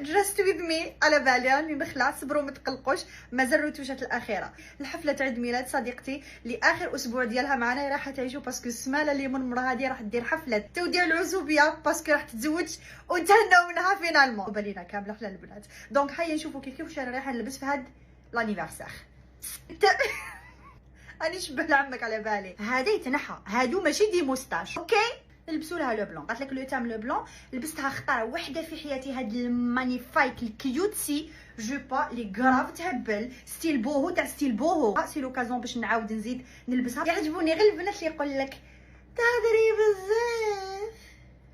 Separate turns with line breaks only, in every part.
جاست ويز مي على بالي راني نخلع. صبروا ما تقلقوش، مازال الروتوشات الاخيره. الحفله تاع عيد ميلاد صديقتي لاخر اسبوع ديالها معنا راح تعيشوا، باسكو السمانه اللي من مرة هذه راح دير حفله توديع العزوبيه، باسكو راح تتزوج وتهناو منها فينالمون. بالينا كامله حنا البنات. دونك هيا نشوفوا كيف واش انا رايحه نلبس في هاد لانيفرسير. راني شبه لعمك على بالي. هذا يتنحى، هادو ماشي دي موستاش، اوكي. نلبسوا لها لو بلون. قالت لك لو تام لو بلون. لبستها خطره وحده في حياتي، هاد المانيفايك الكيوتسي جوبا لي غراف تهبل، ستيل بوهو تاع ستيل بوهو. سي لوكازون باش نعاود نزيد نلبسها. يعجبوني غير البنات اللي يقول لك تهضري بزاف،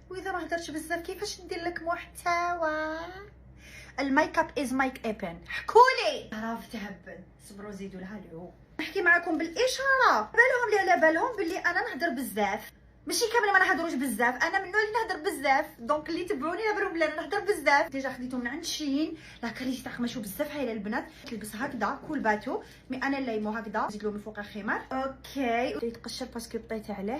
واذا ما هضرتش بزاف كيفاش ندير لك محتوى. الميك اب از مايك ابن. حكولي غراف تهبل. صبروا زيدوا لها العو. نحكي معكم بالاشاره، بالهم لي على بالهم باللي انا نهضر بزاف. ماشي كامل ما نهضروش بزاف، انا من النوع اللي نهضر بزاف، دونك اللي تبعوني نبرهم بلي انا نهضر بزاف. ديجا خديته من عند شين، لا كريتي تاع خمشو بزاف هايله البنات. تلبس هكذا كول باتو، مي انا لايمو هكذا نزيد له من فوق الخمار. اوكي يتقشر باسكو بطيت عليه.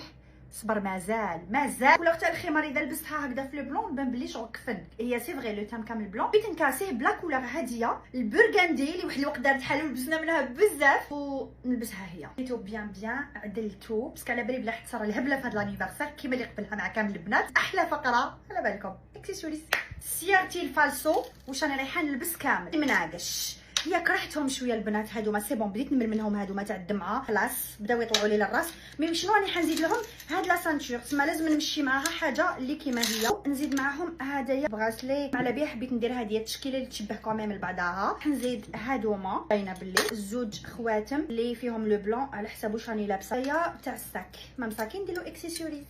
صبر مازال كولور تاع الخمار اذا لبستها هكذا في البلون بان بلي شغل كفن. هي سي فغي لو تام كامل بلون. بغيت نكاسيه بلا كولور هاديه البرغاندي اللي واحد الوقت دارت حالو لبسنا منها بزاف، ونلبسها هي. لقيتو بيان عدلتو باسكو على بالي بلا حتى صرا الهبله في هاد لانيفرسير كيما اللي قبلها مع كامل البنات. احلى فقره على بالكم اكسسوارز سيارتي الفالسو. واش انا رايحه نلبس كامل مناقش. هي كرهتهم شويه البنات هادوما، سي بون بديت نمل منهم هادوما تاع الدمعه، خلاص بداو يطلعوا لي للراس. مي شنو راني حنزيد لهم هاد لا سانتور، تسمى لازم نمشي معاها حاجه اللي كيما هي. نزيد معاهم هدايا بغاسلي على بيه، حبيت ندير هذه التشكيله اللي تشبه كوميم لبعضها. حنزيد هادوما باينه باللي زوج خواتم اللي فيهم لو بلون على حساب واش راني لابسه. هي تاع الساك ما مساكين نديرو اكسسواريز.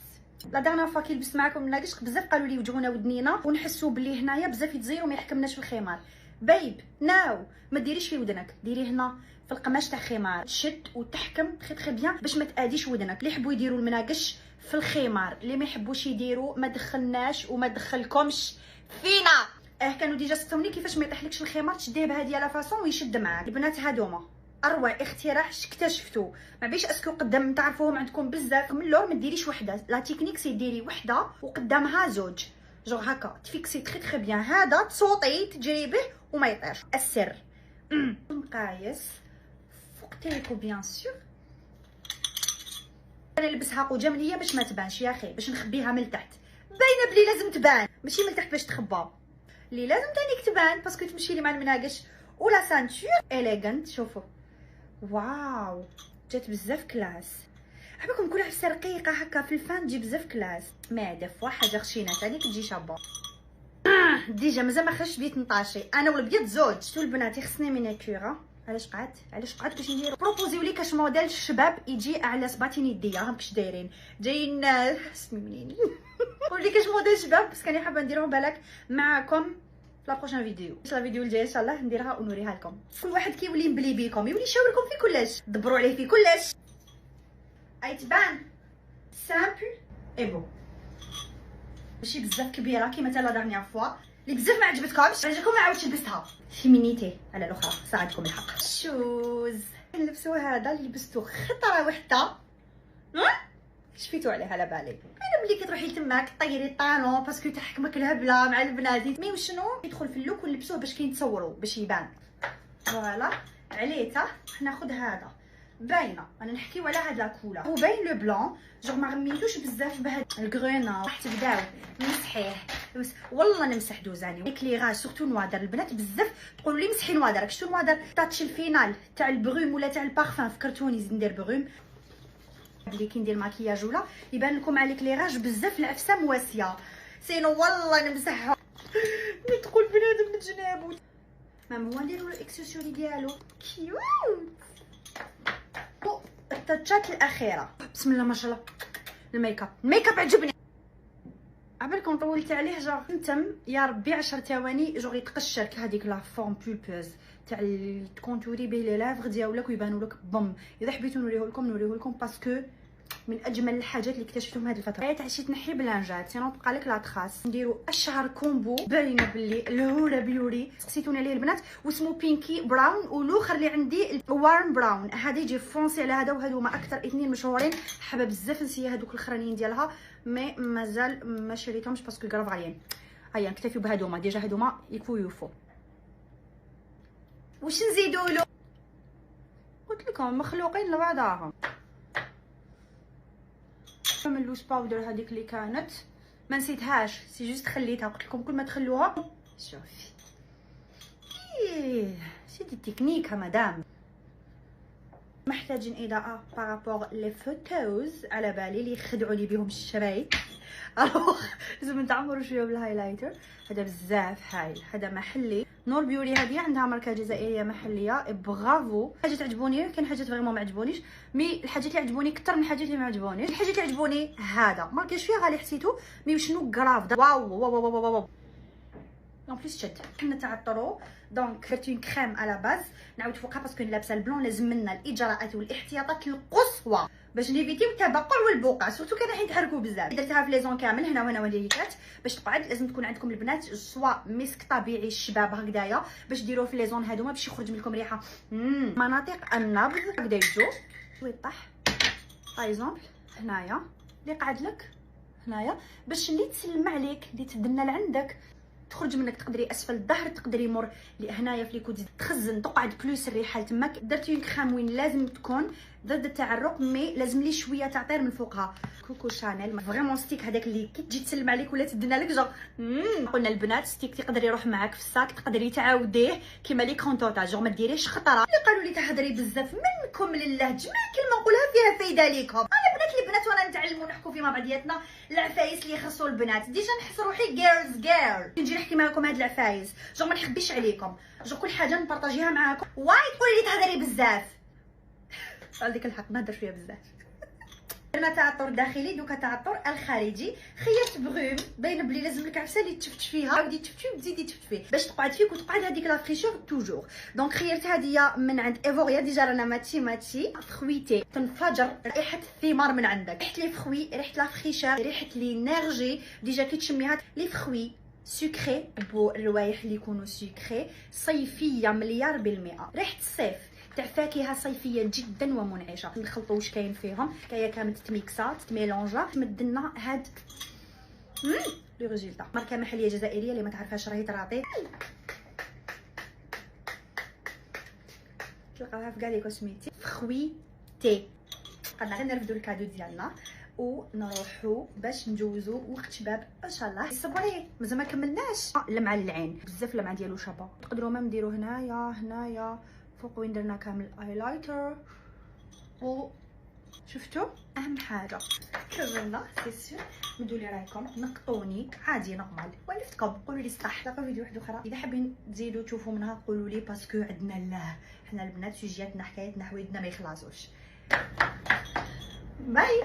لا دارنا فوا كي لبست معكم مناقش بزاف قالوا لي وجهونا ودنينا ونحسوا بلي هنايا بزاف يتزيروا ما يحكمناش في الخمار. بايب ناو ما ديريش في ودنك، ديري هنا في القماش تاع خمار، تشد وتحكم تخي بيان باش ما تاديش ودنك. اللي يحبوا يديروا المناقش في الخمار، اللي ما يحبوش يديروا ما دخلناش وما دخلكمش فينا. كانوا ديجا ستوني كيفاش ما يطيحلكش الخمار تشديه بهذه لا فاصون ويشد معاك. البنات هادوما اروع اختراع اكتشفتو، ما بيش اسكو قدام تعرفوهم عندكم بزاف من اللور. ما ديريش وحده، لا تكنيك سي ديري وحده وقدامها زوج جوغ هكا تفيكسي تخي بيان. هذا تصوطي تجري به وما يطيرش. السر مقايس فوق تيكو بيان سور. انا نلبسها قجامليه باش ما تبانش يا اخي، باش نخبيها من تحت. باينه بلي لازم تبان، ماشي من تحت باش تخبى، اللي لازم تانيك تبان باسكو تمشي لي مع المناقش. ولا سانتور اليغانت. شوفوا واو جات بزاف كلاس. حبكم كل عفسه رقيقه هكا في الفان تجي بزاف كلاس. معده فوا حاجه خشينه ثاني تجي شابه. ديجا مازال ما خرجتش بديت نطاشي انا والبيض زوج. شتو البنات خصني مينياتوره. علاش قعدت باش نديرو بروبوزيو لي كاش موديل الشباب يجي على صباطين يديا. هم كش دايرين جايين اسمي منين. قولي كاش موديل شباب بس كاني حابه نديرهم بالك معكم في لا بروشين فيديو. لا فيديو الجايه ان شاء الله نديرها ونوريها لكم. كل واحد كيولي مبلي بيكم، يولي يشاوركم في كلش، دبروا عليه في كلش. اي تبان سامبل اي بو، ماشي بزاف كبيره كيما تاع لا دارنيير فوا اللي بزاف ما عجبتكمش. رجعكم ما عاودتش لبستها. فيمينيتي على الاخرى ساعدكم الحق. شوز نلبسوا هذا اللي لبستو خطره وحده. شفيتو عليه على بالي. انا ملي كتروحي تماك طيري الطالون باسكو تحكمك الهبله مع البنات. مي وشنو يدخل في اللوك ونلبسوه باش كينتصوروا باش يبان. فوالا عليته ناخذ هذا باينه. انا نحكيو على هاد لاكولا هو باين لو بلون جو ما غميتوش بزاف بهاد الكغينا. راح تبداو نمسحيه والله نمسح دوزاني اكليراج سورتو نوادر. البنات بزاف تقولوا لي مسحي نوادر. شتو نوادر تاتش الفينال تاع البروم ولا تاع البارفان فكرتوني ندير بروم اللي كي ندير ماكياج ولا يبان لكم على الكليراج بزاف العفسه مواسيه. سينو والله نمسحها ندخل بنادم من جنابو. مام هو نديرو الاكسسوري ديالو كيوت. التاتشات الاخيره بسم الله ما شاء الله. الميك اب عجبني. عبالكم طولت عليه جوغ نتم يا ربي 10 ثواني جوغ يتقشرك هذيك لا فورم بولبوز تاع تكونتوري به لي لافغ ديالك ويبانوا لك بوم. اذا حبيتو نوريه لكم باسكو من اجمل الحاجات اللي اكتشفتهم هذه الفتره. تعشي تنحي بلانجات سينو تبقى لك لا تخاص. نديرو الشعر كومبو باينه باللي الهوله بيوري سقسيتوني عليه البنات واسمو بينكي براون. والاخر اللي عندي وارم براون. هذا يجي فونسي على هذا وهادو هما اكثر اثنين مشهورين. حابه بزاف نسيه هذوك الاخرانيين ديالها مي مازال ما شريتهمش باسكو كراف غاليين. هيا نكتفيو بهادوما، ديجا هادوما يكفو يوفو. واش نزيدولو؟ قلت لكم مخلوقين لبعضاهم. من اللوز باودر هذيك اللي كانت ما نسيتهاش، سي جوست خليتها، قلت لكم كل ما تخلوها شوفي. سي دي تكنيك مدام. محتاجين اضاءه بارابور لي فوتوز على بالي اللي يخدعوا لي بهم الشرايط. الوغ لازم نتعمروا شويه بالهايلايتر. هذا بزاف هايل، هذا محلي نور بيوري، هذه عندها ماركه جزائريه محليه برافو. حاجات عجبوني، كاين حاجات فريمون ما عجبونيش، مي الحاجات اللي عجبوني اكثر من الحاجات اللي ما عجبونيش. الحاجات اللي عجبوني هذا ماركه شويه غالي حسيتو، مي شنو كراف واو واو واو واو واو. اون بليس شد حنا تعطروا. دونك درت اون كريم على باز، نعاود فوقها باسكو لابسه البلون، لازم لنا الاجراءات والاحتياطات القصوى باش نيفيتيو التبقع والبقع، سورتو كان راح يتحركوا بزاف. درتها في لي زون كامل هنا وهنا وليكات باش تقعد. لازم تكون عندكم البنات سوا مسك طبيعي الشباب هكذايا باش ديروه في لي زون هادوما باش يخرج منكم ريحه مناطق النبض هكذا يجو ويطيح. باغ اكزومبل هنايا اللي قعد لك هنايا باش اللي تسلم عليك اللي تدنا لعندك تخرج منك، تقدري اسفل الظهر، تقدري مور هنايا في ليكود تخزن تقعد بلوس الريحه تماك. درت اون كريم وين لازم تكون ضد التعرق، مي لازم لي شويه تعطير من فوقها. كوكو شانيل فريمون ستيك هذاك اللي كي تجي تسلم عليك ولا تدنا لك جو قلنا البنات ستيك تقدر يروح معاك في الساك، تقدري تعاوديه كيما لي كونطوطا جو ما ديريش خطره. اللي قالوا لي تهضري بزاف منكم لله، جميع كلمه نقولها فيها فايده ليكم. انا بنات البنات وانا نتعلموا نحكوا في مع بعضياتنا العفايس اللي يخصوا البنات. ديجا نحس روحي جيرل نجي نحكي معاكم هاد العفايس جو ما نخبيش عليكم، جو كل حاجه نبارطاجيها معاكم. واي تقولي لي تهضري بزاف، عندك الحق نهضر شويه بزاف. درنا تعطر داخلي، دوكا التعطر الخارجي. خيرت بغوم باين بلي لازم لك عفسه اللي تشفت فيها، عاودي تشفتي وتزيدي تشفتي باش تقعد فيك وتقعد هذيك لا فريشور توجور. دونك خيرت هذه من عند ايفوريا، ديجا رانا ماتشي خويتي تنفجر ريحه الثمار من عندك، ريحه لي فخوي، ريحه لا فريشور، ريحه لي نيرجي. ديجا كي تشميها لي فخوي سكري، بو الروايح اللي يكونوا سكري صيفيه مليار بالمئه، ريحه الصيف تاع فاكهه صيفيه جدا ومنعشه. نخلطوا واش كاين فيهم، كاين كامل تميكسات تميلونجا تمدلنا هاد لو ريزولتا. ماركه محليه جزائريه اللي ما تعرفهاش راهي تراطي، تلقاوها في كاع لي كوسميتي. فخوي تي قدنا غير نرفدوا الكادو ديالنا ونروحوا باش ندوزو وقت شباب ان شاء الله. صبري مازال ما كملناش. لمعه للعين بزاف، لمعه ديالو شابه. تقدروا ميم ديروا هنايا فوق وين درنا كامل ايلايتر. و شفتوا اهم حاجه كملنا سي سور. مدوا لي رايكم، نقطوني عادي نورمال، ولفتكم قولوا لي صح. تلقاو فيديو واحد اخرى اذا حابين تزيدوا تشوفوا منها قولوا لي، باسكو عندنا الله حنا البنات سوجياتنا حكايتنا حوايجنا ما يخلصوش. باي.